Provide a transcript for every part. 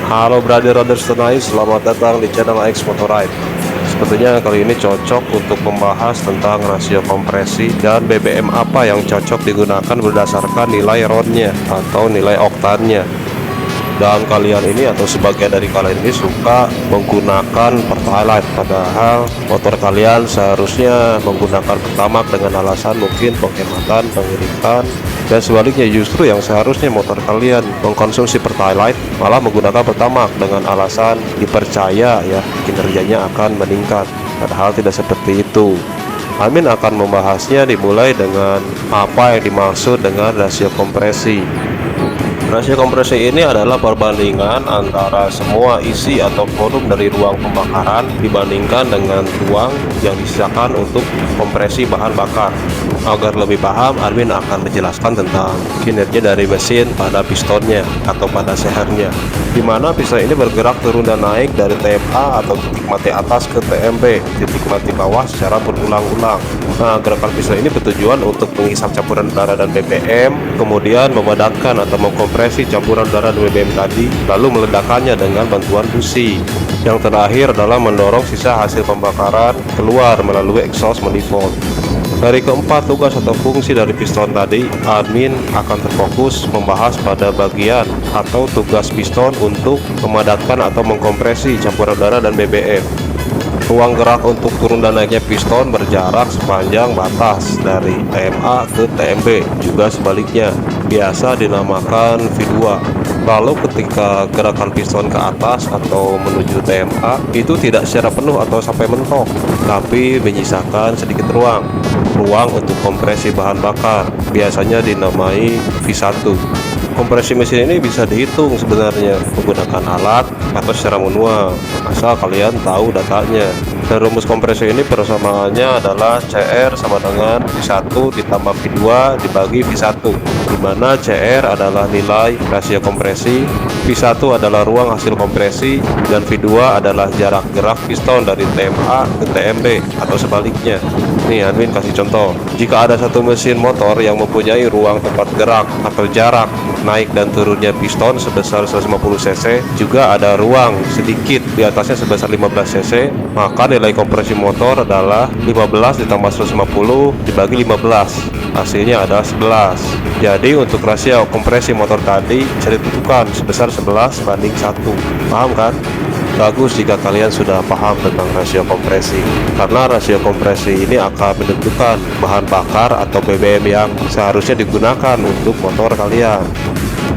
Halo brother semuanya, selamat datang di channel X Motorride. Sepertinya kali ini cocok untuk membahas tentang rasio kompresi dan BBM apa yang cocok digunakan berdasarkan nilai RON-nya atau nilai oktannya. Dan kalian ini atau sebagian dari kalian ini suka menggunakan Pertalite, padahal motor kalian seharusnya menggunakan Pertamax dengan alasan mungkin penghematan, pengiritan, dan sebaliknya justru yang seharusnya motor kalian mengkonsumsi Pertalite malah menggunakan Pertamax dengan alasan dipercaya ya kinerjanya akan meningkat, padahal tidak seperti itu. Amin akan membahasnya dimulai dengan apa yang dimaksud dengan rasio kompresi. Rasio kompresi ini adalah perbandingan antara semua isi atau volume dari ruang pembakaran dibandingkan dengan ruang yang disisakan untuk kompresi bahan bakar. Agar lebih paham, admin akan menjelaskan tentang kinerja dari mesin pada pistonnya atau pada sehernya, di mana piston ini bergerak turun dan naik dari TMA atau titik mati atas ke TMB, titik mati bawah secara berulang-ulang. Nah, gerakan piston ini bertujuan untuk menghisap campuran udara dan BBM, kemudian memadamkan atau mengkompresi campuran udara dan BBM tadi, lalu meledakkannya dengan bantuan busi. Yang terakhir adalah mendorong sisa hasil pembakaran keluar melalui exhaust manifold. Dari keempat tugas atau fungsi dari piston tadi, admin akan terfokus membahas pada bagian atau tugas piston untuk memadatkan atau mengkompresi campuran udara dan BBM. Ruang gerak untuk turun dan naiknya piston berjarak sepanjang batas dari TMA ke TMB, juga sebaliknya, biasa dinamakan V2. Lalu ketika gerakan piston ke atas atau menuju TMA itu tidak secara penuh atau sampai mentok, tapi menyisakan sedikit ruang untuk kompresi bahan bakar, biasanya dinamai V1. Kompresi mesin ini bisa dihitung sebenarnya menggunakan alat atau secara manual, asal kalian tahu datanya. Dan rumus kompresi ini persamaannya adalah CR sama dengan V1 ditambah V2 dibagi V1, di mana CR adalah nilai rasio kompresi, V1 adalah ruang hasil kompresi, dan V2 adalah jarak gerak piston dari TMA ke TMB atau sebaliknya. Nih admin kasih contoh, jika ada satu mesin motor yang mempunyai ruang tempat gerak atau jarak naik dan turunnya piston sebesar 150 cc, juga ada ruang sedikit di atasnya sebesar 15 cc, maka nilai kompresi motor adalah 15 ditambah 150 dibagi 15, hasilnya adalah 11. Jadi untuk rasio kompresi motor tadi bisa ditentukan sebesar 11 banding 1. Paham kan? Bagus jika kalian sudah paham tentang rasio kompresi, karena rasio kompresi ini akan menentukan bahan bakar atau BBM yang seharusnya digunakan untuk motor kalian.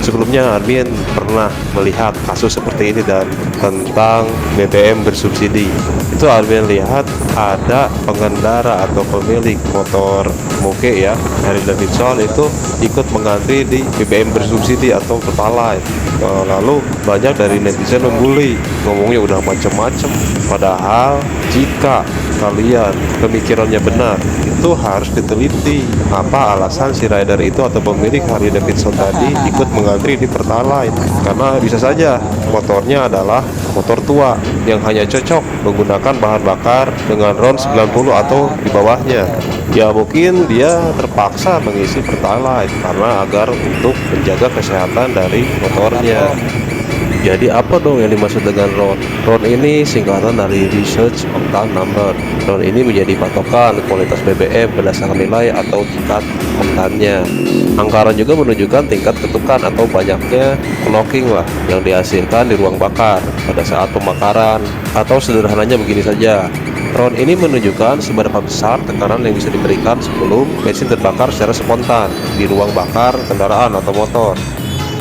Sebelumnya admin pernah melihat kasus seperti ini dan tentang BBM bersubsidi. Itu admin lihat ada pengendara atau pemilik motor moge ya dari Davidson itu ikut mengantri di BBM bersubsidi atau Pertalite. Lalu banyak dari netizen membuli, ngomongnya udah macem-macem. Padahal jika kalian pemikirannya benar, itu harus diteliti apa alasan si rider itu atau pemilik Harley Davidson tadi ikut mengantri di Pertalite. Karena bisa saja motornya adalah motor tua yang hanya cocok menggunakan bahan bakar dengan RON 90 atau di bawahnya. Ya mungkin dia terpaksa mengisi Pertalite karena agar untuk menjaga kesehatan dari motornya. Jadi apa dong yang dimaksud dengan RON? RON ini singkatan dari Research Octane Number. RON ini menjadi patokan kualitas BBM berdasarkan nilai atau tingkat oktannya. Angka RON juga menunjukkan tingkat ketukan atau banyaknya knocking lah yang dihasilkan di ruang bakar pada saat pembakaran. Atau sederhananya begini saja, RON ini menunjukkan seberapa besar tekanan yang bisa diberikan sebelum bensin terbakar secara spontan di ruang bakar kendaraan atau motor.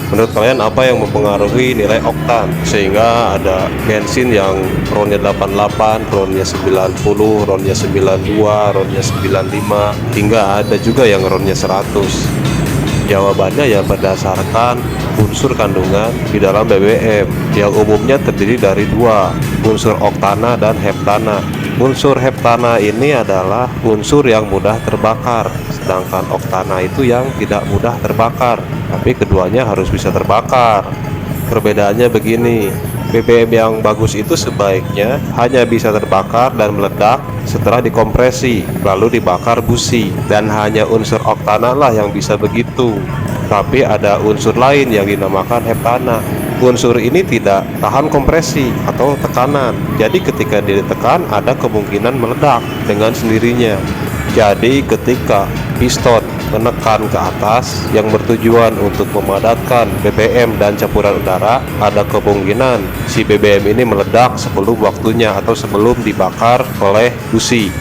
Menurut kalian apa yang mempengaruhi nilai oktan sehingga ada bensin yang RON-nya 88, RON-nya 90, RON-nya 92, RON-nya 95, hingga ada juga yang RON-nya 100? Jawabannya ya berdasarkan unsur kandungan di dalam BBM yang umumnya terdiri dari dua, unsur oktana dan heptana. Unsur heptana ini adalah unsur yang mudah terbakar, sedangkan oktana itu yang tidak mudah terbakar, tapi keduanya harus bisa terbakar. Perbedaannya begini, BBM yang bagus itu sebaiknya hanya bisa terbakar dan meledak setelah dikompresi lalu dibakar busi, dan hanya unsur oktana lah yang bisa begitu. Tapi ada unsur lain yang dinamakan heptana. unsur ini tidak tahan kompresi atau tekanan. Jadi ketika ditekan ada kemungkinan meledak dengan sendirinya. Jadi ketika piston menekan ke atas yang bertujuan untuk memadatkan BBM dan campuran udara, ada kemungkinan si BBM ini meledak sebelum waktunya atau sebelum dibakar oleh busi.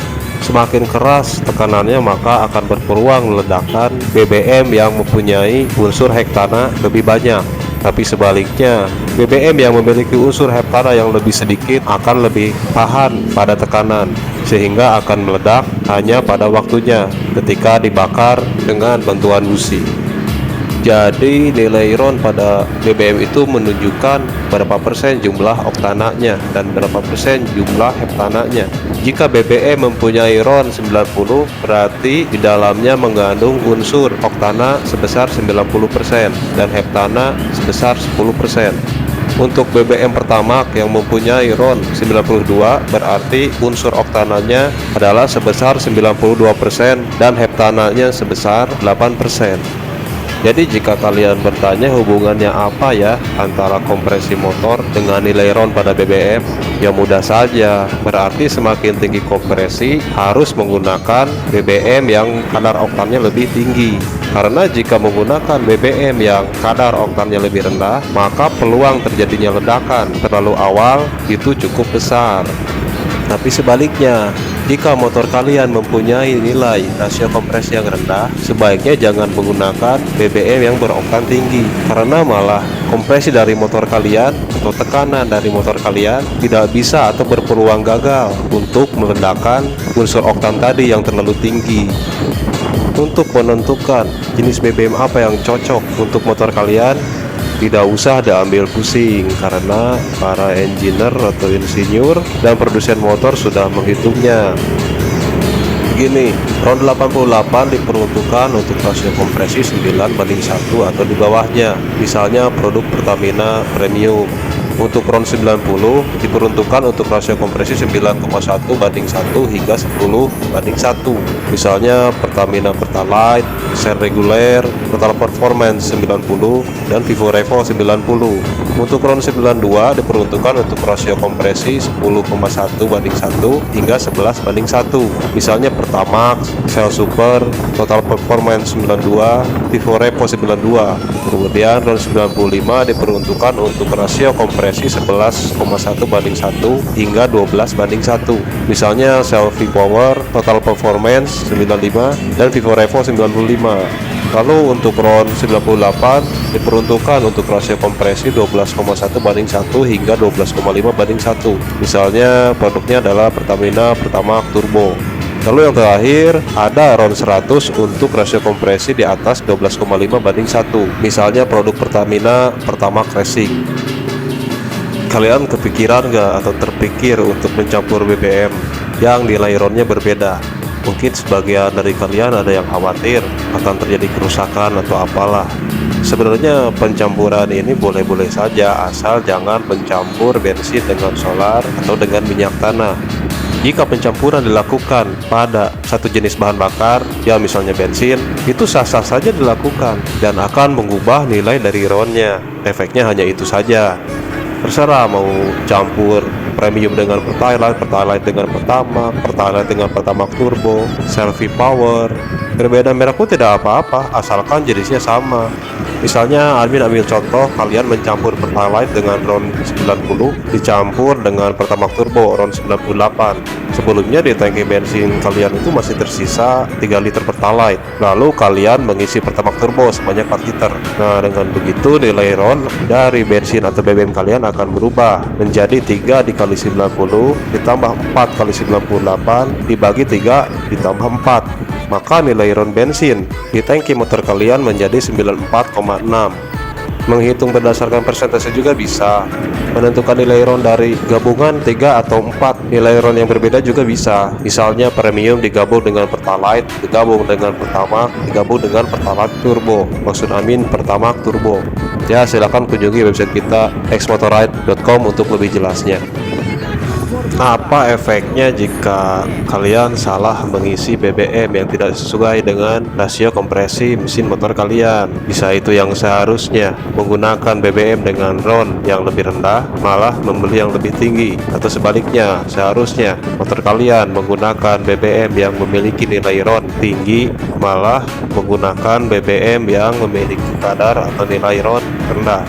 Semakin keras tekanannya maka akan berpeluang ledakan BBM yang mempunyai unsur hektana lebih banyak. Tapi sebaliknya, BBM yang memiliki unsur heptana yang lebih sedikit akan lebih tahan pada tekanan, sehingga akan meledak hanya pada waktunya ketika dibakar dengan bantuan busi. Jadi nilai RON pada BBM itu menunjukkan berapa persen jumlah oktananya dan berapa persen jumlah heptananya. Jika BBM mempunyai RON 90, berarti di dalamnya mengandung unsur oktana sebesar 90% dan heptana sebesar 10%. Untuk BBM Pertamax yang mempunyai RON 92, berarti unsur oktananya adalah sebesar 92% dan heptananya sebesar 8%. Jadi jika kalian bertanya hubungannya apa ya antara kompresi motor dengan nilai RON pada BBM, ya mudah saja, berarti semakin tinggi kompresi harus menggunakan BBM yang kadar oktannya lebih tinggi. Karena jika menggunakan BBM yang kadar oktannya lebih rendah, maka peluang terjadinya ledakan terlalu awal itu cukup besar. Tapi sebaliknya, jika motor kalian mempunyai nilai rasio kompresi yang rendah, sebaiknya jangan menggunakan BBM yang beroktan tinggi, karena malah kompresi dari motor kalian atau tekanan dari motor kalian tidak bisa atau berpeluang gagal untuk meledakkan unsur oktan tadi yang terlalu tinggi. Untuk menentukan jenis BBM apa yang cocok untuk motor kalian, tidak usah diambil pusing karena para engineer atau insinyur dan produsen motor sudah menghitungnya. Begini, RON 88 diperuntukkan untuk rasio kompresi 9:1 atau di bawahnya, misalnya produk Pertamina Premium. Untuk RON 90 diperuntukkan untuk rasio kompresi 9,1:1 hingga 10:1, misalnya Pertamina Pertalite, Shell Reguler, Total Performance 90, dan Vivo Revo 90. Untuk RON 92 diperuntukkan untuk rasio kompresi 10,1:1 hingga 11:1, misalnya Pertamax, Shell Super, Total Performance 92, Vivo Revo 92. Kemudian RON 95 diperuntukkan untuk rasio kompresi 11,1:1 hingga 12:1, misalnya Shell V-Power, Total Performance 95, dan Vivo Revo 95. Lalu untuk RON 98 diperuntukkan untuk rasio kompresi 12,1:1 hingga 12,5:1, misalnya produknya adalah Pertamina Pertamax Turbo. Lalu yang terakhir ada RON 100 untuk rasio kompresi di atas 12,5:1, misalnya produk Pertamina Pertamax Racing. Kalian kepikiran nggak atau terpikir untuk mencampur BBM yang nilai RON-nya berbeda? Mungkin sebagian dari kalian ada yang khawatir akan terjadi kerusakan atau apalah. Sebenarnya pencampuran ini boleh-boleh saja asal jangan mencampur bensin dengan solar atau dengan minyak tanah. Jika pencampuran dilakukan pada satu jenis bahan bakar, ya misalnya bensin, itu sah-sah saja dilakukan dan akan mengubah nilai dari RON-nya. Efeknya hanya itu saja. Terserah mau campur premium dengan Pertalite, Pertalite dengan Pertamax, Pertalite dengan Pertamax Turbo, Shell V-Power. Berbeda merek pun tidak apa-apa, asalkan jenisnya sama. Misalnya Admin ambil contoh, kalian mencampur Pertalite dengan RON 90 dicampur dengan Pertamax Turbo RON 98. Sebelumnya di tangki bensin kalian itu masih tersisa 3 liter Pertalite. Lalu kalian mengisi Pertamax Turbo sebanyak 4 liter. Nah, dengan begitu nilai RON dari bensin atau BBM kalian akan berubah menjadi 3 dikali 90 ditambah 4 kali 98 dibagi 3 ditambah 4. Maka nilai RON bensin di tangki motor kalian menjadi 94,6. Menghitung berdasarkan persentase juga bisa. Menentukan nilai RON dari gabungan 3 atau 4 nilai RON yang berbeda juga bisa. Misalnya premium digabung dengan Pertalite, digabung dengan Pertamax, digabung dengan Pertalite Turbo. Maksud Amin Pertamax Turbo. Ya, silakan kunjungi website kita xmotorride.com untuk lebih jelasnya. Apa efeknya jika kalian salah mengisi BBM yang tidak sesuai dengan rasio kompresi mesin motor kalian? Bisa itu yang seharusnya menggunakan BBM dengan RON yang lebih rendah malah membeli yang lebih tinggi, atau sebaliknya seharusnya motor kalian menggunakan BBM yang memiliki nilai RON tinggi malah menggunakan BBM yang memiliki kadar atau nilai RON rendah.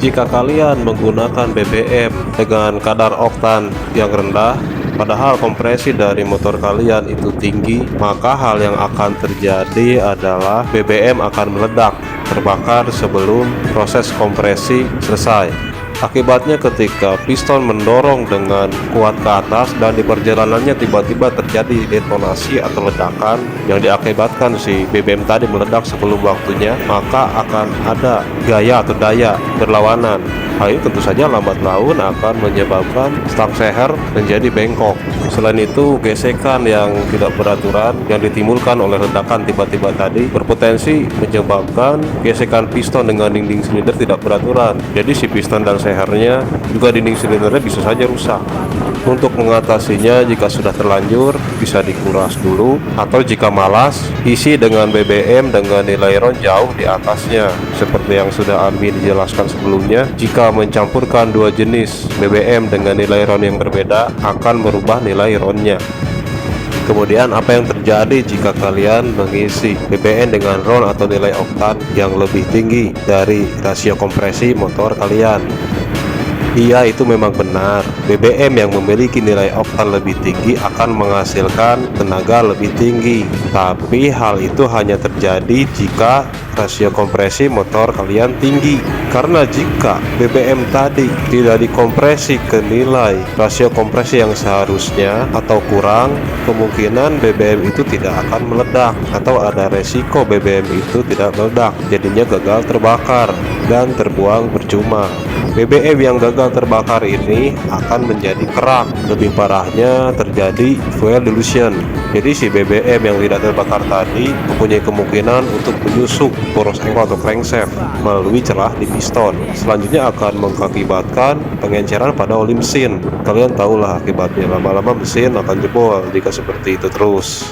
Jika kalian menggunakan BBM dengan kadar oktan yang rendah, padahal kompresi dari motor kalian itu tinggi, maka hal yang akan terjadi adalah BBM akan meledak, terbakar sebelum proses kompresi selesai. Akibatnya ketika piston mendorong dengan kuat ke atas dan di perjalanannya tiba-tiba terjadi detonasi atau ledakan yang diakibatkan si BBM tadi meledak sebelum waktunya, maka akan ada gaya atau daya berlawanan. Hal ini tentu saja lambat laun akan menyebabkan stang seher menjadi bengkok. Selain itu, gesekan yang tidak beraturan yang ditimbulkan oleh ledakan tiba-tiba tadi berpotensi menyebabkan gesekan piston dengan dinding silinder tidak beraturan. Jadi si piston dan sehernya juga dinding silindernya bisa saja rusak. Untuk mengatasinya, jika sudah terlanjur bisa dikuras dulu, atau jika malas isi dengan BBM dengan nilai RON jauh di atasnya. Seperti yang sudah Armin dijelaskan sebelumnya, jika mencampurkan dua jenis BBM dengan nilai RON yang berbeda akan merubah nilai RON-nya. Kemudian apa yang terjadi jika kalian mengisi BBM dengan RON atau nilai oktan yang lebih tinggi dari rasio kompresi motor kalian? Iya, itu memang benar. BBM yang memiliki nilai oktan lebih tinggi akan menghasilkan tenaga lebih tinggi. Tapi hal itu hanya terjadi jika rasio kompresi motor kalian tinggi. Karena jika BBM tadi tidak dikompresi ke nilai rasio kompresi yang seharusnya atau kurang, kemungkinan BBM itu tidak akan meledak, atau ada resiko BBM itu tidak meledak, jadinya gagal terbakar dan terbuang percuma. BBM yang gagal terbakar ini akan menjadi kerak. Lebih parahnya terjadi fuel dilution. Jadi si BBM yang tidak terbakar tadi mempunyai kemungkinan untuk menyusup poros engkol atau crankshaft melalui celah di piston. Selanjutnya akan mengakibatkan pengenceran pada oli mesin. Kalian tahulah akibatnya, lama-lama mesin akan jebol jika seperti itu terus.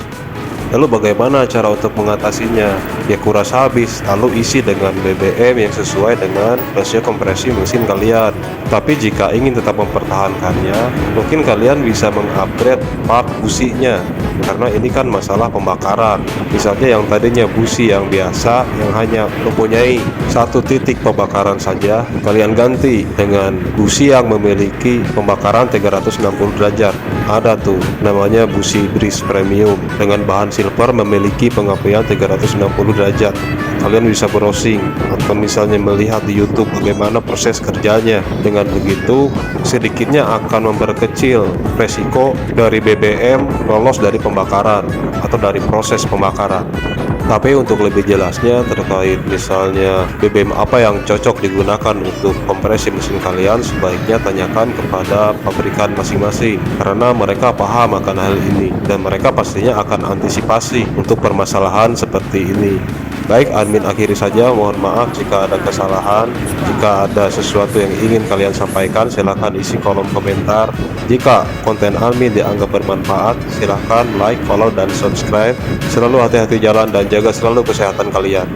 Lalu bagaimana cara untuk mengatasinya? Ya kuras habis, lalu isi dengan BBM yang sesuai dengan rasio kompresi mesin kalian. Tapi jika ingin tetap mempertahankannya, mungkin kalian bisa mengupgrade part businya, karena ini kan masalah pembakaran. Misalnya yang tadinya busi yang biasa yang hanya mempunyai satu titik pembakaran saja, kalian ganti dengan busi yang memiliki pembakaran 360 derajat. Ada tuh namanya busi Breeze Premium dengan bahan silver memiliki pengapaian 360 derajat. Kalian bisa browsing atau misalnya melihat di YouTube bagaimana proses kerjanya. Dengan begitu sedikitnya akan memperkecil resiko dari BBM lolos dari pembakaran atau dari proses pembakaran. Tapi untuk lebih jelasnya terkait misalnya BBM apa yang cocok digunakan untuk kompresi mesin kalian, sebaiknya tanyakan kepada pabrikan masing-masing, karena mereka paham akan hal ini dan mereka pastinya akan antisipasi untuk permasalahan seperti ini. Baik, admin akhiri saja. Mohon maaf jika ada kesalahan. Jika ada sesuatu yang ingin kalian sampaikan, silahkan isi kolom komentar. Jika konten admin dianggap bermanfaat, silahkan like, follow, dan subscribe. Selalu hati-hati jalan dan jaga selalu kesehatan kalian.